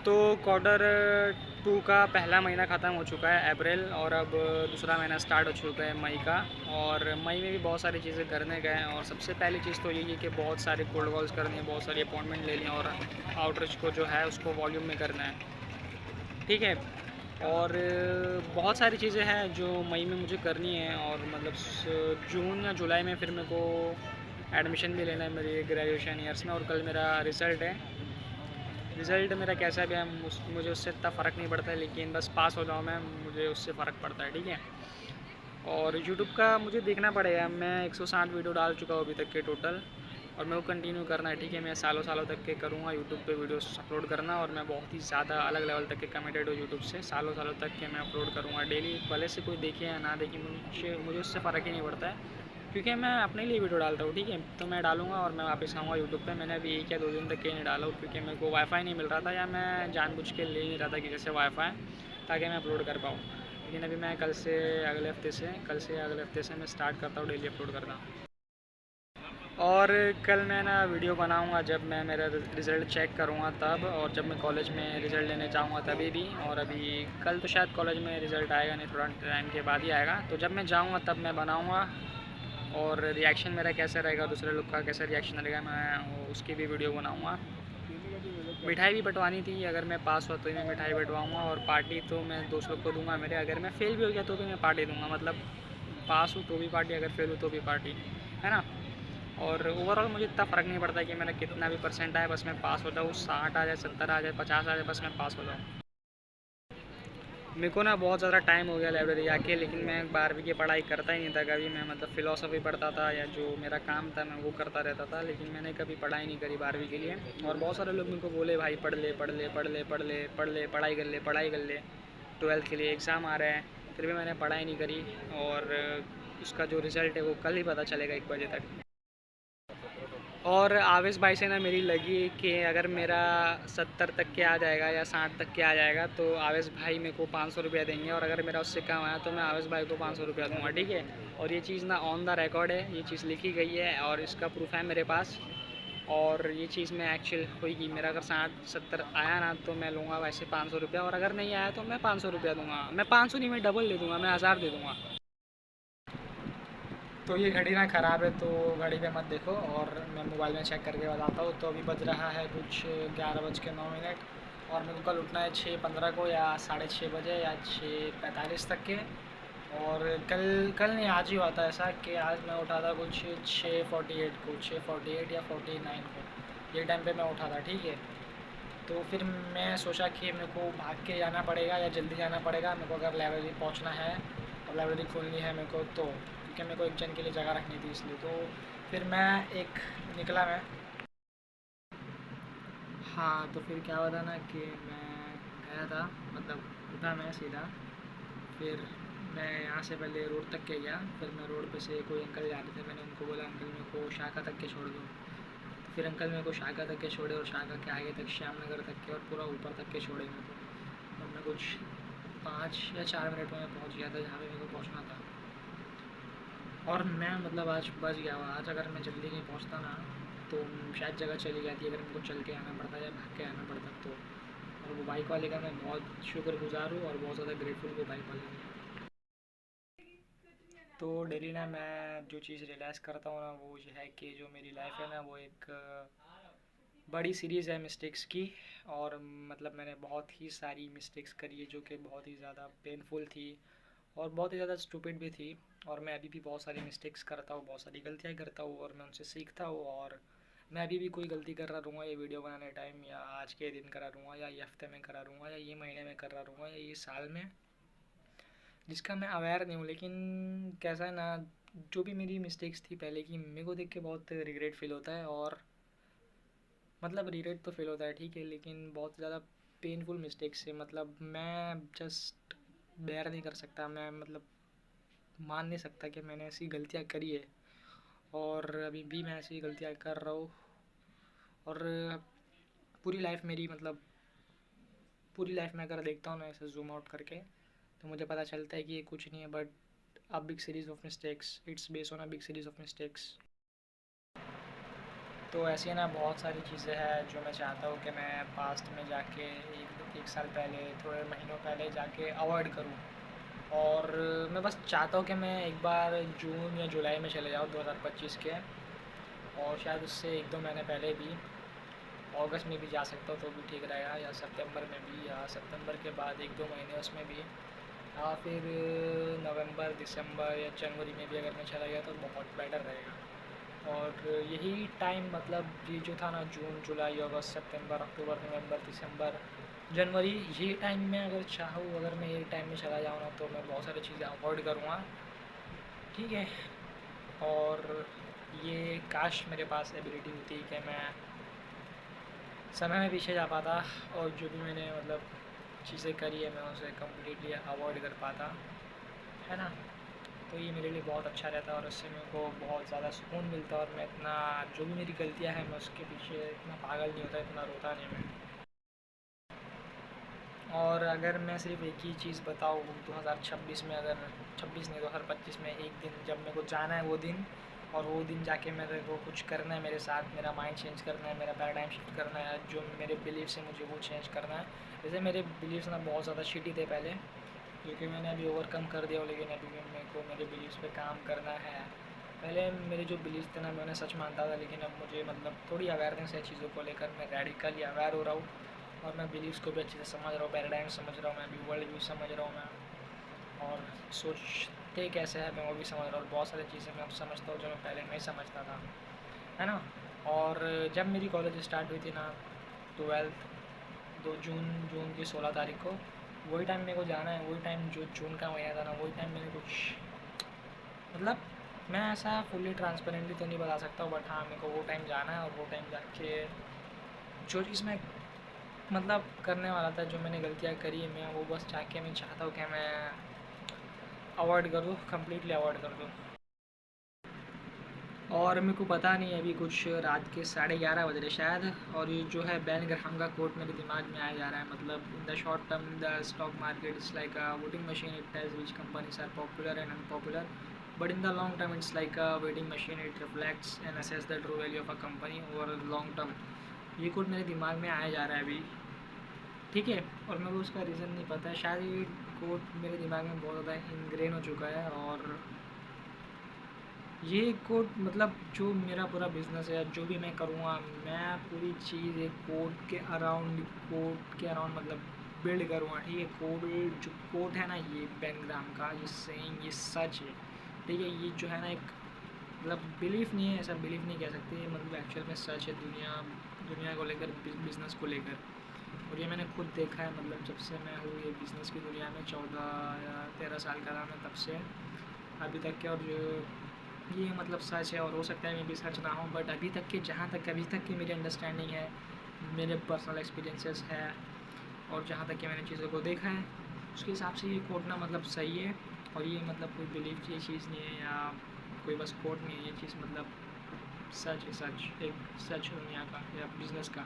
तो क्वार्टर 2 का पहला महीना ख़त्म हो चुका है अप्रैल, और अब दूसरा महीना स्टार्ट हो चुका है मई का। और मई में भी बहुत सारी चीज़ें करने गए हैं, और सबसे पहली चीज़ तो यही है कि बहुत सारे कोल्ड कॉल्स करनी है, बहुत सारी अपॉइंटमेंट लेनी है, और आउटरीच को जो है उसको वॉल्यूम में करना है, ठीक है। और बहुत सारी चीज़ें हैं जो मई में मुझे करनी है, और मतलब जून या जुलाई में फिर मेरे को एडमिशन भी लेना है मेरी ग्रेजुएशन ईयर्स में। और कल मेरा रिज़ल्ट है। रिज़ल्ट मेरा कैसा भी है मुझे उससे इतना फ़र्क नहीं पड़ता है, लेकिन बस पास हो जाऊँ मैं, मुझे उससे फ़र्क पड़ता है, ठीक है। और यूट्यूब का मुझे देखना पड़ेगा, मैं 160 वीडियो डाल चुका हूँ अभी तक के टोटल, और मेरे को कंटिन्यू करना है, ठीक है। मैं सालों सालों तक के करूँगा यूट्यूब पे वीडियोस अपलोड करना, और मैं बहुत ही ज़्यादा अलग लेवल तक के कमिटेड हूँ यूट्यूब से। सालों सालों तक के मैं अपलोड करूँगा डेली, भले से कोई देखे या ना देखे, मुझे उससे फ़र्क ही नहीं पड़ता है, क्योंकि मैं अपने लिए वीडियो डालता हूँ, ठीक है। तो मैं डालूँगा और मैं वापस आऊँगा यूट्यूब पे। मैंने अभी 1 या 2 दिन तक के नहीं डाला हूँ, क्योंकि मेरे को वाईफ़ाई नहीं मिल रहा था, या मैं जानबूझ के ले नहीं रहा था कि जैसे वाईफ़ाई, ताकि मैं अपलोड कर पाऊँ। लेकिन अभी मैं कल से अगले हफ्ते से मैं स्टार्ट करता हूँ डेली अपलोड करना। और कल मैं ना वीडियो बनाऊंगा जब मैं मेरा रिज़ल्ट चेक करूंगा तब, और जब मैं कॉलेज में रिज़ल्ट लेने जाऊंगा तभी भी। और अभी कल तो शायद कॉलेज में रिज़ल्ट आएगा नहीं, थोड़ा टाइम के बाद ही आएगा, तो जब मैं जाऊंगा तब मैं बनाऊंगा। और रिएक्शन मेरा कैसा रहेगा, दूसरे लोग का कैसा रिएक्शन रहेगा, मैं उसकी भी वीडियो बनाऊंगा। मिठाई भी बंटवानी थी, अगर मैं पास हुआ तो ही मैं मिठाई बंटवाऊँगा, और पार्टी तो मैं दोस्त लोग को दूंगा मेरे। अगर मैं फ़ेल भी हो गया तो भी मैं पार्टी दूंगा, मतलब पास हूँ तो भी पार्टी, अगर फेल हूँ तो भी पार्टी, है ना। और ओवरऑल मुझे इतना फ़र्क नहीं पड़ता कि मेरा कितना भी परसेंट आए, बस मैं पास हो जाऊँ। 60 आ जाए, 70 आ जाए, 50 आ जाए, बस मैं पास हो जाऊँ। मेरे को ना बहुत ज़्यादा टाइम हो गया लाइब्रेरी आके, लेकिन मैं 12वीं की पढ़ाई करता ही नहीं था कभी। मैं मतलब फ़िलासफ़ी पढ़ता था, या जो मेरा काम था मैं वो करता रहता था, लेकिन मैंने कभी पढ़ाई नहीं करी 12वीं के लिए। और बहुत सारे लोग मेरे को बोले भाई पढ़ ले पढ़ ले पढ़ ले पढ़ ले पढ़ ले, पढ़ाई कर ले पढ़ाई कर ले, 12th के लिए एग्ज़ाम आ रहा है। फिर भी मैंने पढ़ाई नहीं करी, और उसका जो रिज़ल्ट है वो कल ही पता चलेगा 1 बजे तक। और आवेश भाई से ना मेरी लगी कि अगर मेरा 70 तक के आ जाएगा या 60 तक के आ जाएगा, तो आवेश भाई मेरे को 500 रुपया देंगे, और अगर मेरा उससे कम आया तो मैं आवेश भाई को 500 रुपया दूंगा, ठीक है। और ये चीज़ ना ऑन द रिकॉर्ड है, ये चीज़ लिखी गई है, और इसका प्रूफ है मेरे पास। और ये चीज़ में एक्चुअल होगी, मेरा अगर 60-70 आया ना तो मैं लूँगा वैसे 500 रुपया, और अगर नहीं आया तो मैं 500 रुपया दूँगा। मैं 500 नहीं, मैं डबल दे दूँगा, मैं 1000 दे दूँगा। तो ये घड़ी ना ख़राब है, तो घड़ी पे मत देखो, और मैं मोबाइल में चेक करके बताता हूँ। तो अभी बज रहा है कुछ 11:09, और मेरे को कल उठना है 6:15 को, या 6:30 बजे, या 6:45 तक के। और कल कल नहीं, आज ही हुआ था ऐसा कि आज मैं उठा था कुछ 6:48 को, 6:48 या 49 को, ये टाइम पे मैं उठा था, ठीक है। तो फिर मैं सोचा कि मेरे को भाग के जाना पड़ेगा या जल्दी जाना पड़ेगा, मेरे को अगर लाइब्रेरी पहुंचना है और लाइब्रेरी खोलनी है मेरे को, तो क्योंकि मेरे को एक जन के लिए जगह रखनी थी, इसलिए। तो फिर मैं एक निकला मैं। हाँ, तो फिर क्या हुआ था ना कि मैं गया था, मतलब उठा मैं सीधा। फिर मैं यहाँ से पहले रोड तक के गया, फिर मैं रोड पे से कोई अंकल जा रहे थे, मैंने उनको बोला अंकल मेरे को शाखा तक के छोड़ दो। तो फिर अंकल मेरे को शाखा तक के छोड़े, और शाखा के आगे तक श्याम नगर तक के, और पूरा ऊपर तक के छोड़े मेरे को। और मैं कुछ 5 या 4 मिनट में पहुँच गया था जहाँ पे मेरे को पहुँचना था। और मैं मतलब आज बच गया हुआ, आज अगर मैं जल्दी नहीं पहुँचता ना तो शायद जगह चली जाती, अगर मेरे को चल के आना पड़ता या भाग के आना पड़ता तो। और वो बाइक वाले का मैं बहुत शुक्रगुजार हूँ, और बहुत ज़्यादा ग्रेटफुल वो बाइक वाले के। तो डेली ना मैं जो चीज़ रियलाइज़ करता हूँ ना, वो ये है कि जो मेरी लाइफ है ना वो एक बड़ी सीरीज़ है मिस्टेक्स की। और मतलब मैंने बहुत ही सारी मिस्टेक्स करी है जो कि बहुत ही ज़्यादा पेनफुल थी, और बहुत ही ज़्यादा स्टूपिड भी थी। और मैं अभी भी बहुत सारी मिस्टेक्स करता हूँ, बहुत सारी गलतियाँ करता हूँ, और मैं उनसे सीखता हूँ। और मैं अभी भी कोई गलती कर रहा रहूँगा ये वीडियो बनाने टाइम, या आज के दिन करा रहूँगा, या ये हफ्ते में करा रहूँगा, या ये महीने में कर रहा रहूँगा, या ये साल में, जिसका मैं अवेयर नहीं हूँ। लेकिन कैसा है ना, जो भी मेरी मिस्टेक्स थी पहले की, मेरे को देख के बहुत रिग्रेट फील होता है। और मतलब रिग्रेट तो फील होता है, ठीक है, लेकिन बहुत ज़्यादा पेनफुल मिस्टेक्स से मतलब मैं जस्ट बेयर नहीं कर सकता, मैं मतलब मान नहीं सकता कि मैंने ऐसी गलतियाँ करी है, और अभी भी मैं ऐसी गलतियाँ कर रहा हूँ। और पूरी लाइफ मेरी मतलब पूरी लाइफ में अगर देखता हूँ ना ऐसे जूम आउट करके, तो मुझे पता चलता है कि ये कुछ नहीं है but a big series of mistakes, it's based on a big series of mistakes. तो ऐसी है ना बहुत सारी चीज़ें हैं जो मैं चाहता हूँ कि मैं पास्ट में जाके एक साल पहले, थोड़े महीनों पहले जाके अवॉइड करूँ। और मैं बस चाहता हूँ कि मैं एक बार जून या जुलाई में चले जाऊँ 2025 के, और शायद उससे 1-2 महीने पहले भी, अगस्त में भी जा सकता हूँ तो भी ठीक रहेगा, या सितंबर में भी, या सितंबर के बाद 1-2 महीने उसमें भी, या फिर नवंबर, दिसंबर या जनवरी में भी अगर मैं चला गया तो बहुत बेटर रहेगा। और यही टाइम मतलब ये जो था ना, जून, जुलाई, अगस्त, सितंबर, अक्टूबर, नवंबर, दिसंबर, जनवरी, ये टाइम में अगर चाहूँ, अगर मैं ये टाइम में चला जाऊँ ना तो मैं बहुत सारी चीज़ें अवॉइड करूँगा। ठीक है। और ये काश मेरे पास एबिलिटी होती कि मैं समय में पीछे जा पाता, और जो भी मैंने मतलब चीज़ें करी है मैं उसे कम्प्लीटली अवॉइड कर पाता, है ना। तो ये मेरे लिए बहुत अच्छा रहता है, और उससे मेरे को बहुत ज़्यादा सुकून मिलता है, और मैं इतना, जो भी मेरी गलतियाँ हैं मैं उसके पीछे इतना पागल नहीं होता, इतना रोता नहीं मैं। और अगर मैं सिर्फ एक ही चीज़ बताऊँ 2026 में, अगर 26 नहीं 2025 में, एक दिन जब मेरे को जाना है वो दिन, और वो दिन जाके मेरे को कुछ करना है मेरे साथ, मेरा माइंड चेंज करना है, मेरा पैराडाइम शिफ्ट करना है, जो मेरे बिलीव्स हैं मुझे वो चेंज करना है। जैसे मेरे बिलीव्स ना बहुत ज़्यादा शिटी थे पहले, जो कि मैंने अभी ओवरकम कर दिया, लेकिन अभी भी मेरे को मेरे बिलीव्स पे काम करना है। पहले मेरे जो बिलीव्स थे ना मैं उन्हें सच मानता था, लेकिन अब मुझे मतलब थोड़ी अवेयरनेस है चीज़ों को लेकर, मैं रेडिकली अवेयर हो रहा हूँ, और मैं बिलीव्स को भी अच्छे से समझ रहा हूँ, पैराडाइम समझ रहा हूँ मैं, अभी वर्ल्ड व्यू समझ रहा हूँ मैं, और सोचते कैसे है मैं वो भी समझ रहा हूँ, और बहुत सारी चीज़ें मैं अब समझता हूँ जो मैं पहले नहीं समझता था, है ना। और जब मेरी कॉलेज स्टार्ट हुई थी ना, 12th, 2 जून, जून की 16 तारीख को, वही टाइम मेरे को जाना है, वही टाइम जो जून का महीना था ना, वही टाइम मैंने कुछ मतलब, मैं ऐसा फुल्ली ट्रांसपेरेंटली तो नहीं बता सकता, बट हाँ मेरे को वो टाइम जाना है, और वो टाइम जाके जो चीज़ मैं मतलब करने वाला था, जो मैंने गलतियाँ करी है, मैं वो बस जाके मैं चाहता हूँ कि मैं अवॉइड कर दूँ, कम्प्लीटली अवॉइड कर दूँ। और मेरे को पता नहीं, अभी कुछ रात के 11:30 बज रहे शायद, और ये जो है बेन ग्राहम का कोट मेरे दिमाग में आया जा रहा है, मतलब in the short term the stock market is like a voting machine, it tells which companies are popular and unpopular, but in the long term it's like a weighing machine, it reflects and assess the true value of a company over long term. ये quote मेरे दिमाग में आया जा रहा है अभी। ठीक है। और मेरे को उसका रीज़न नहीं पता है, शायद ये कोट मेरे दिमाग में बहुत ज़्यादा इनग्रेन हो चुका है, और ये कोड मतलब जो मेरा पूरा बिज़नेस है, जो भी मैं करूँगा, मैं पूरी चीज़ एक कोड के अराउंड मतलब बिल्ड करूँगा। ठीक है। कोड, जो कोड है ना ये बेन ग्राहम का, ये सेइंग, ये सच है। ठीक है। ये जो है ना एक मतलब बिलीफ नहीं है, ऐसा बिलीफ नहीं कह सकते, ये मतलब एक्चुअल में सच है, दुनिया को लेकर, बिज़नेस को लेकर। और ये मैंने खुद देखा है, मतलब जब से मैं हूँ ये बिज़नेस की दुनिया में, 14 या 13 साल का था मैं तब से अभी तक के। और जो ये मतलब सच है, और हो सकता है मैं भी सच ना हो, बट अभी तक के, जहाँ तक अभी तक की मेरी अंडरस्टैंडिंग है, मेरे पर्सनल एक्सपीरियंसेस है, और जहाँ तक कि मैंने चीज़ों को देखा है, उसके हिसाब से ये कोट ना मतलब सही है। और ये मतलब कोई बिलीव की चीज़ नहीं है, या कोई बस कोट नहीं है, ये चीज़ मतलब सच है, सच एक सच दुनिया का या बिज़नेस का।